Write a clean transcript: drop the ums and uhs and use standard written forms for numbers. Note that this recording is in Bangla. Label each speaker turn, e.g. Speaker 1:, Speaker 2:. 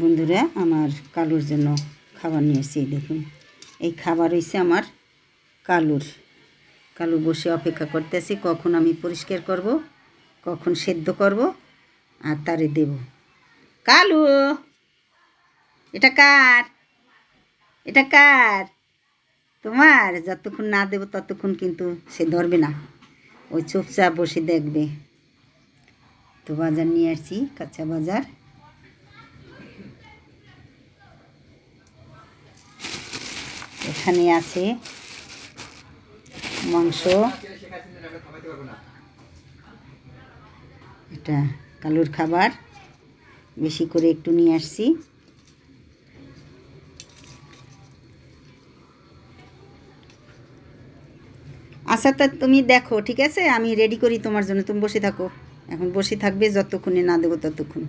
Speaker 1: বন্ধুরা, আমার কালুর জন্য খাবার নিয়ে এসেছি। দেখুন, এই খাবার হয়েছে আমার কালু বসে অপেক্ষা করতেছি কখন আমি পরিষ্কার করব, কখন সেদ্ধ করব আর তারে দেব। কালু, এটা কার? এটা কার? তোমার? যতক্ষণ না দেব ততক্ষণ কিন্তু সে ধরবে না, ওই চুপচাপ বসে দেখবে। তো বাজার নিয়ে আসছি, কাঁচা বাজার। এখানে আছে মাংস, এটা কালুর খাবার, বেশি করে একটু নিয়ে আসছি। আচ্ছা, তা তুমি দেখো, ঠিক আছে? আমি রেডি করি তোমার জন্য, তুমি বসে থাকো। এখন বসে থাকবে যতক্ষণে না দেবো ততক্ষণ।